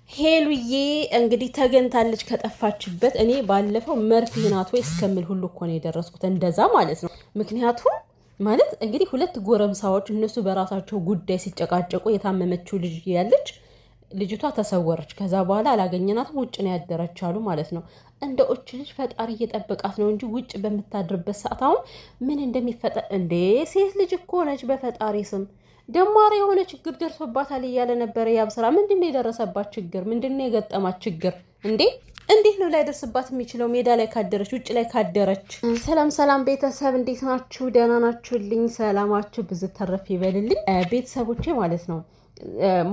ሄሉዬ እንግዲህ ተገንታለች ከጠፋችበት። እኔ ባለፈው መርፌ ናት ወይ እስከምል ሁሉ እኮ ነው የደረስኩት። እንደዛ ማለት ነው። ምክንያቱም ማለት እንግዲህ ሁለት ጎረምሳዎች እነሱ በራሳቸው ጉዳይ ሲጨቃጨቁ የታመመችው ልጅ ያለች ልጅቷ ተሰወረች። ከዛ በኋላ አላገኘናትም፣ ውጭ ነው ያደረች አሉ ማለት ነው። እንደ ኦች ልጅ ፈጣሪ እየጠበቃት ነው እንጂ ውጭ በምታድርበት ሰዓት አሁን ምን እንደሚፈጠር እንዴ! ሴት ልጅ እኮ ነች። በፈጣሪ ስም ደማሪ የሆነ ችግር ደርሶባታል እያለ ነበረ። ያብስራ ምንድነው የደረሰባት ችግር? ምንድነው የገጠማት ችግር? እንዴት ነው ላይ ደርስባት የሚችለው? ሜዳ ላይ ካደረች፣ ውጭ ላይ ካደረች። ሰላም ቤተሰብ እንዴት ናችሁ? ደህና ናችሁልኝ? ሰላማችሁ ብዙ ተረፍ ይበልልኝ ቤተሰቦቼ ማለት ነው።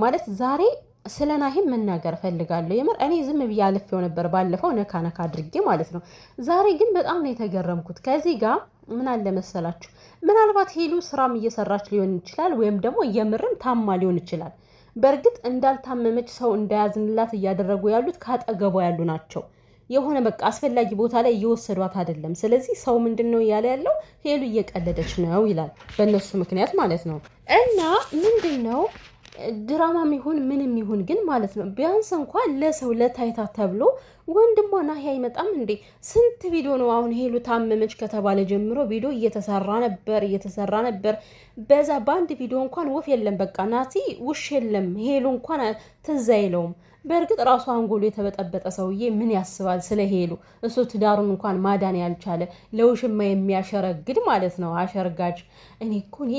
ማለት ዛሬ ስለ ናሂም መናገር ፈልጋለሁ። የምር እኔ ዝም ብዬ አልፌው ነበር ባለፈው ነካ አድርጌ ማለት ነው። ዛሬ ግን በጣም ነው የተገረምኩት። ከዚህ ጋር ምን አለ መሰላችሁ፣ ምናልባት ሄሉ ስራም እየሰራች ሊሆን ይችላል፣ ወይም ደግሞ የምርም ታማ ሊሆን ይችላል። በእርግጥ እንዳልታመመች ሰው እንዳያዝንላት እያደረጉ ያሉት ካጠገቧ ያሉ ናቸው። የሆነ በቃ አስፈላጊ ቦታ ላይ እየወሰዷት አይደለም። ስለዚህ ሰው ምንድነው እያለ ያለው ሄሉ እየቀለደች ነው ይላል፣ በእነሱ ምክንያት ማለት ነው። እና ምንድነው ድራማም ይሁን ምንም ይሁን ግን ማለት ነው ቢያንስ እንኳን ለሰው ለታይታ ተብሎ ወንድሟ ናሂ አይመጣም እንዴ? ስንት ቪዲዮ ነው አሁን ሄሉ ታመመች ከተባለ ጀምሮ ቪዲዮ እየተሰራ ነበር። በዛ በአንድ ቪዲዮ እንኳን ወፍ የለም። በቃ ናቲ ውሽ የለም። ሄሉ እንኳን ትዝ አይለውም። በእርግጥ ራሱ አንጎሉ የተበጠበጠ ሰውዬ ምን ያስባል ስለ ሄሉ? እሱ ትዳሩን እንኳን ማዳን ያልቻለ ለውሽማ የሚያሸረግድ ማለት ነው፣ አሸርጋጅ። እኔ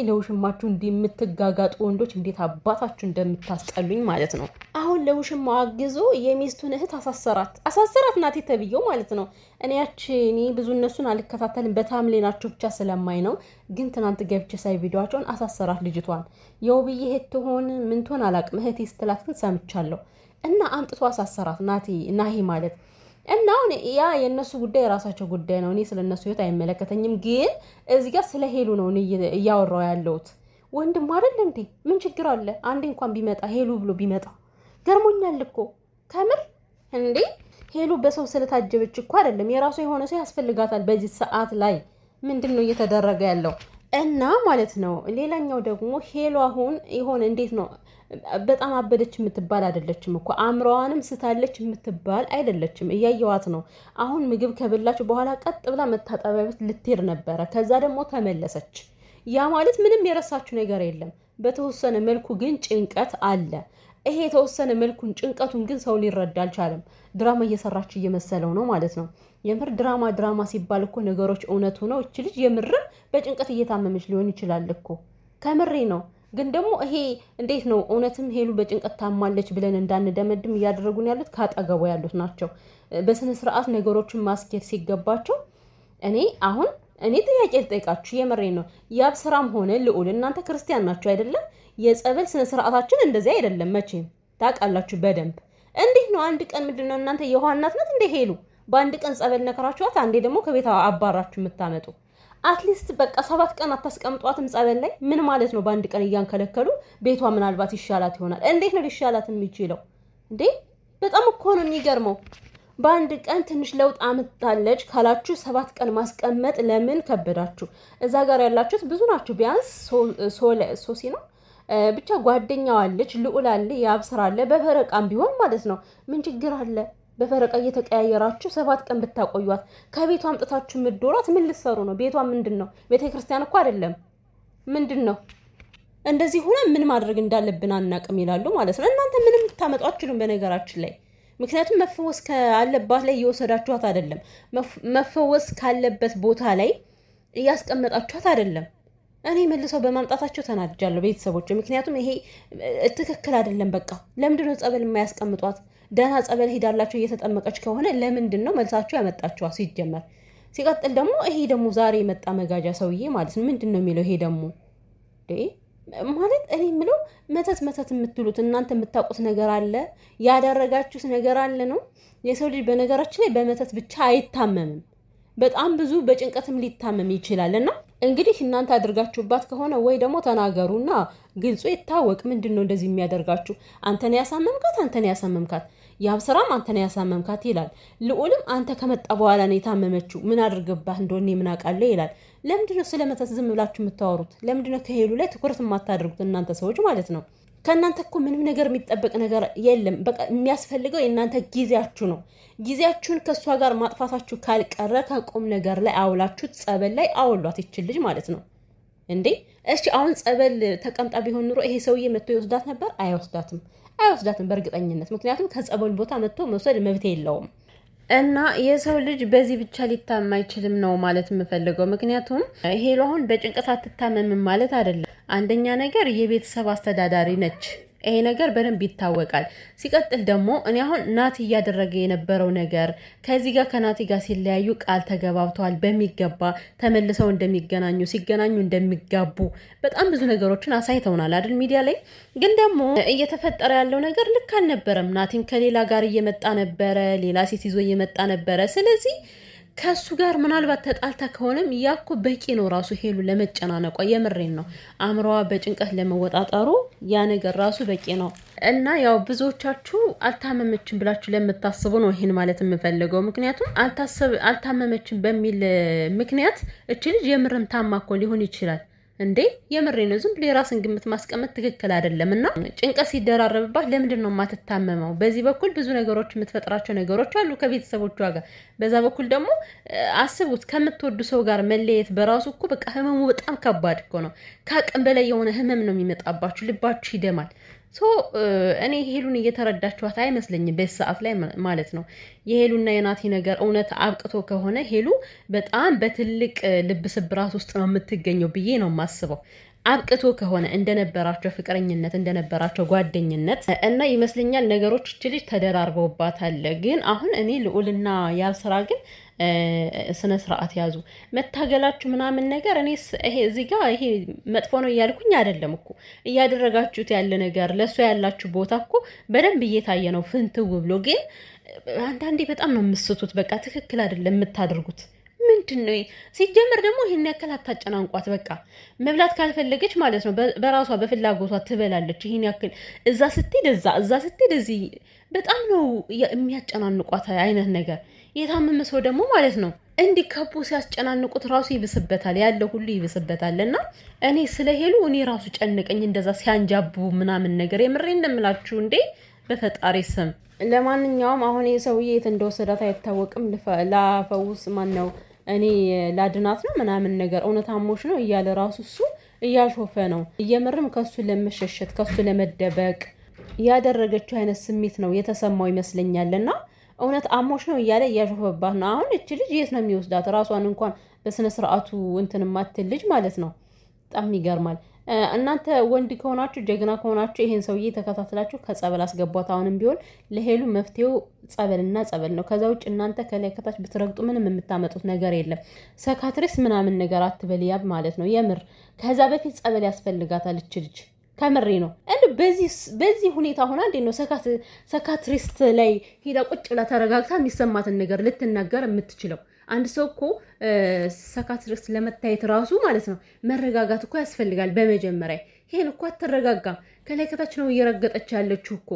ለውሽማችሁ እንዲህ የምትጋጋጡ ወንዶች እንዴት አባታችሁ እንደምታስጠሉኝ ማለት ነው። አሁን ለውሽማ አግዞ የሚስቱን እህት አሳሰራት ናቲ ተብዬው ማለት ነው። እኔ ብዙ እነሱን አልከታተልም፣ በታምሌ ናቸው ብቻ ስለማይ ነው። ግን ትናንት ገብቼ ሳይ ቪዲዮቸውን አሳሰራት ልጅቷን። የውብዬ እህት ትሆን ምን ትሆን አላቅም፣ እህቴ ስትላት ግን ሰምቻለሁ። እና አምጥቶ አሳሰራት ናሂ ማለት እና አሁን ያ የነሱ ጉዳይ የራሳቸው ጉዳይ ነው። እኔ ስለነሱ ህይወት አይመለከተኝም። ግን እዚህ ጋር ስለ ሄሉ ነው እያወራው ያለሁት። ወንድም አይደል እንዴ? ምን ችግር አለ? አንዴ እንኳን ቢመጣ ሄሉ ብሎ ቢመጣ ገርሞኛል እኮ ከምር እንዴ። ሄሉ በሰው ስለታጀበች እኮ አይደለም፣ የራሱ የሆነ ሰው ያስፈልጋታል በዚህ ሰዓት ላይ። ምንድን ነው እየተደረገ ያለው? እና ማለት ነው ሌላኛው ደግሞ ሄሉ አሁን የሆነ እንዴት ነው በጣም አበደች የምትባል አይደለችም እኮ፣ አእምሮዋንም ስታለች የምትባል አይደለችም። እያየዋት ነው። አሁን ምግብ ከበላች በኋላ ቀጥ ብላ መታጠቢያ ቤት ልትሄድ ነበረ። ከዛ ደግሞ ተመለሰች። ያ ማለት ምንም የረሳችው ነገር የለም። በተወሰነ መልኩ ግን ጭንቀት አለ። ይሄ የተወሰነ መልኩን ጭንቀቱን ግን ሰው ሊረዳ አልቻለም። ድራማ እየሰራች እየመሰለው ነው ማለት ነው። የምር ድራማ ሲባል እኮ ነገሮች እውነት ሆነው እች ልጅ የምርም በጭንቀት እየታመመች ሊሆን ይችላል እኮ፣ ከምሬ ነው። ግን ደግሞ ይሄ እንዴት ነው እውነትም ሄሉ በጭንቀት ታማለች ብለን እንዳንደመድም እያደረጉን ያሉት ካጠገቡ ያሉት ናቸው። በስነ ስርዓት ነገሮችን ማስኬድ ሲገባቸው እኔ ጥያቄ ልጠይቃችሁ፣ የምሬ ነው። ያብስራም ሆነ ልዑል እናንተ ክርስቲያን ናችሁ አይደለም? የጸበል ስነ ስርዓታችን እንደዚህ አይደለም መቼም ታውቃላችሁ በደንብ። እንዴት ነው አንድ ቀን ምንድነው እናንተ የዮሐናት ናት እንደ ሄሉ በአንድ ቀን ጸበል ነከራችኋት፣ አንዴ ደግሞ ከቤት አባራችሁ የምታመጡ? አትሊስት በቃ 7 ቀን አታስቀምጧትም ጸበል ላይ? ምን ማለት ነው? በአንድ ቀን እያንከለከሉ ቤቷ ምናልባት ይሻላት ይሆናል። እንዴት ነው ሊሻላት የሚችለው እንዴ? በጣም እኮ ነው የሚገርመው። በአንድ ቀን ትንሽ ለውጥ አምጣለች ካላችሁ 7 ቀን ማስቀመጥ ለምን ከበዳችሁ? እዛ ጋር ያላችሁት ብዙ ናችሁ። ቢያንስ ሶሲ ነው ብቻ ጓደኛዋ አለች፣ ልዑል አለ፣ ያብስራ አለ። በፈረቃም ቢሆን ማለት ነው ምን ችግር አለ? በፈረቃ እየተቀያየራችሁ 7 ቀን ብታቆዩት። ከቤቷ አምጥታችሁ ምድሯት ምን ልትሰሩ ነው? ቤቷ ምንድነው? ቤተክርስቲያን እኮ አይደለም። ምንድነው? እንደዚህ ሆነ ምን ማድረግ እንዳለብን አናቅም ይላሉ ማለት ነው። እናንተ ምንም ልታመጡ አትችሉም በነገራችን ላይ። ምክንያቱም መፈወስ ካለባት ላይ እየወሰዳችኋት አይደለም፣ መፈወስ ካለበት ቦታ ላይ እያስቀመጣችኋት አይደለም። እኔ መልሰው በማምጣታቸው ተናድጃለሁ ቤተሰቦች። ምክንያቱም ይሄ ትክክል አይደለም። በቃ ለምንድነው ጸበል የማያስቀምጧት? ደህና ጸበል ሄዳላችሁ እየተጠመቀች ከሆነ ለምንድን ነው መልሳችሁ ያመጣችኋት ሲጀመር? ሲቀጥል ደግሞ ይሄ ደግሞ ዛሬ የመጣ መጋጃ ሰውዬ ማለት ነው ምንድን ነው የሚለው? ይሄ ደግሞ ማለት እኔ የምለው መተት የምትሉት እናንተ የምታውቁት ነገር አለ፣ ያደረጋችሁት ነገር አለ ነው። የሰው ልጅ በነገራችን ላይ በመተት ብቻ አይታመምም። በጣም ብዙ በጭንቀትም ሊታመም ይችላል። እና እንግዲህ እናንተ አድርጋችሁባት ከሆነ ወይ ደግሞ ተናገሩና ግልጹ ይታወቅ። ምንድን ነው እንደዚህ የሚያደርጋችሁ? አንተን ያሳመምካት ያብስራም አንተን ያሳመምካት ይላል። ልዑልም አንተ ከመጣ በኋላ ነው የታመመችው፣ ምን አድርግባት እንደሆነ ምን አውቃለሁ ይላል። ለምንድን ነው ስለመተት ዝም ብላችሁ የምታወሩት? ለምንድን ነው ከሄሉ ላይ ትኩረት የማታደርጉት እናንተ ሰዎች ማለት ነው? ከእናንተ እኮ ምንም ነገር የሚጠበቅ ነገር የለም። በቃ የሚያስፈልገው የእናንተ ጊዜያችሁ ነው። ጊዜያችሁን ከእሷ ጋር ማጥፋታችሁ ካልቀረ ከቁም ነገር ላይ አውላችሁት ጸበል ላይ አውሏት ይችል ልጅ ማለት ነው እንዴ። እሺ አሁን ጸበል ተቀምጣ ቢሆን ኑሮ ይሄ ሰውዬ መጥቶ ይወስዳት ነበር? አይወስዳትም በእርግጠኝነት። ምክንያቱም ከጸበል ቦታ መጥቶ መውሰድ መብት የለውም። እና የሰው ልጅ በዚህ ብቻ ሊታመም አይችልም ነው ማለት የምፈልገው። ምክንያቱም ሄሉ አሁን በጭንቀት አትታመምም ማለት አይደለም። አንደኛ ነገር የቤተሰብ አስተዳዳሪ ነች። ይሄ ነገር በደንብ ይታወቃል። ሲቀጥል ደግሞ እኔ አሁን ናቲ እያደረገ የነበረው ነገር ከዚህ ጋር ከናቲ ጋር ሲለያዩ ቃል ተገባብተዋል በሚገባ ተመልሰው እንደሚገናኙ፣ ሲገናኙ እንደሚጋቡ በጣም ብዙ ነገሮችን አሳይተውናል አይደል ሚዲያ ላይ። ግን ደግሞ እየተፈጠረ ያለው ነገር ልክ አልነበረም። ናቲም ከሌላ ጋር እየመጣ ነበረ፣ ሌላ ሴት ይዞ እየመጣ ነበረ። ስለዚህ ከሱ ጋር ምናልባት ተጣልታ ከሆነም ያኮ በቂ ነው ራሱ ሄሉ ለመጨናነቋ። የምሬን ነው። አእምሮዋ በጭንቀት ለመወጣጠሩ ያ ነገር ራሱ በቂ ነው። እና ያው ብዙዎቻችሁ አልታመመችም ብላችሁ ለምታስቡ ነው ይሄን ማለት የምፈልገው። ምክንያቱም አልታመመችም በሚል ምክንያት እች ልጅ የምርም ታማ እኮ ሊሆን ይችላል እንዴ። የምሬ ነው። ዝም ብሎ የራስን ግምት ማስቀመጥ ትክክል አይደለም። እና ጭንቀት ሲደራረብባት ለምንድን ነው የማትታመመው? በዚህ በኩል ብዙ ነገሮች የምትፈጥራቸው ነገሮች አሉ ከቤተሰቦቿ ጋር። በዛ በኩል ደግሞ አስቡት፣ ከምትወዱ ሰው ጋር መለየት በራሱ እኮ በቃ ህመሙ በጣም ከባድ እኮ ነው። ከአቅም በላይ የሆነ ህመም ነው የሚመጣባችሁ፣ ልባችሁ ይደማል። እኔ ሄሉን እየተረዳችኋት አይመስለኝም በዚህ ሰዓት ላይ ማለት ነው። የሄሉና የናቲ ነገር እውነት አብቅቶ ከሆነ ሄሉ በጣም በትልቅ ልብ ስብራት ውስጥ ነው የምትገኘው ብዬ ነው የማስበው። አብቅቶ ከሆነ እንደነበራቸው ፍቅረኝነት እንደነበራቸው ጓደኝነት እና ይመስለኛል ነገሮች እች ልጅ ተደራርበውባታል። ግን አሁን እኔ ልዑልና ያብስራ ግን ስነ ስርዓት ያዙ። መታገላችሁ ምናምን ነገር እኔ እዚህ ጋር ይሄ መጥፎ ነው እያልኩኝ አይደለም እኮ። እያደረጋችሁት ያለ ነገር ለእሱ ያላችሁ ቦታ እኮ በደንብ እየታየ ነው ፍንትው ብሎ። ግን አንዳንዴ በጣም ነው የምስቱት። በቃ ትክክል አይደለም የምታደርጉት። ምንድን ነው ሲጀመር ደግሞ ይሄን ያክል አታጨናንቋት። በቃ መብላት ካልፈለገች ማለት ነው በራሷ በፍላጎቷ ትበላለች። ይሄን ያክል እዛ ስትሄድ እዛ ስትሄድ እዚህ በጣም ነው የሚያጨናንቋት አይነት ነገር። የታመመ ሰው ደግሞ ማለት ነው እንዲከቡ ሲያስጨናንቁት ራሱ ይብስበታል፣ ያለው ሁሉ ይብስበታል። እና እኔ ስለ ሄሉ እኔ ራሱ ጨንቀኝ እንደዛ ሲያንጃቡ ምናምን ነገር። የምሬ እንደምላችሁ እንዴ በፈጣሪ ስም። ለማንኛውም አሁን የሰውዬ የት እንደወሰዳት አይታወቅም። ላፈውስ ማን ነው እኔ ላድናት ነው ምናምን ነገር እውነት አሞሽ ነው እያለ ራሱ እሱ እያሾፈ ነው። እየምርም ከሱ ለመሸሸት ከሱ ለመደበቅ ያደረገችው አይነት ስሜት ነው የተሰማው ይመስለኛልና እውነት አሞሽ ነው እያለ እያሾፈባት ነው። አሁን እች ልጅ የት ነው የሚወስዳት? ራሷን እንኳን በስነ ስርዓቱ እንትን ማትል ልጅ ማለት ነው። በጣም ይገርማል። እናንተ ወንድ ከሆናችሁ ጀግና ከሆናችሁ ይሄን ሰውዬ ተከታትላችሁ ከጸበል አስገቧት። አሁንም ቢሆን ለሄሉ መፍትሄው ጸበልና ጸበል ነው። ከዛ ውጭ እናንተ ከላይ ከታች ብትረግጡ ምንም የምታመጡት ነገር የለም። ሰካትሪስ ምናምን ነገር አትበልያብ ማለት ነው የምር። ከዛ በፊት ጸበል ያስፈልጋታል እች ልጅ ከምሬ ነው። በዚህ ሁኔታ ሆና እንዴት ነው ሰካትሪስት ላይ ሄዳ ቁጭ ብላ ተረጋግታ የሚሰማትን ነገር ልትናገር የምትችለው? አንድ ሰው እኮ ሰካትሪስት ለመታየት ራሱ ማለት ነው መረጋጋት እኮ ያስፈልጋል። በመጀመሪያ ይሄን እኮ አትረጋጋም። ከላይ ከታች ነው እየረገጠች ያለችው እኮ።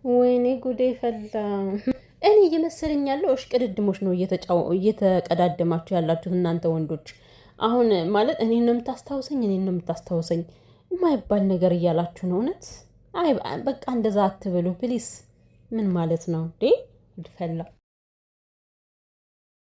ወይኔ ጉዴ ፈላ። እኔ እየመሰለኝ ያለው እሽቅድድሞች ነው እየተቀዳደማችሁ ያላችሁት እናንተ ወንዶች። አሁን ማለት እኔን ነው የምታስታውሰኝ የማይባል ነገር እያላችሁ ነው። እውነት አይ በቃ እንደዛ አትበሉ ፕሊስ። ምን ማለት ነው እንዴ? ፈላ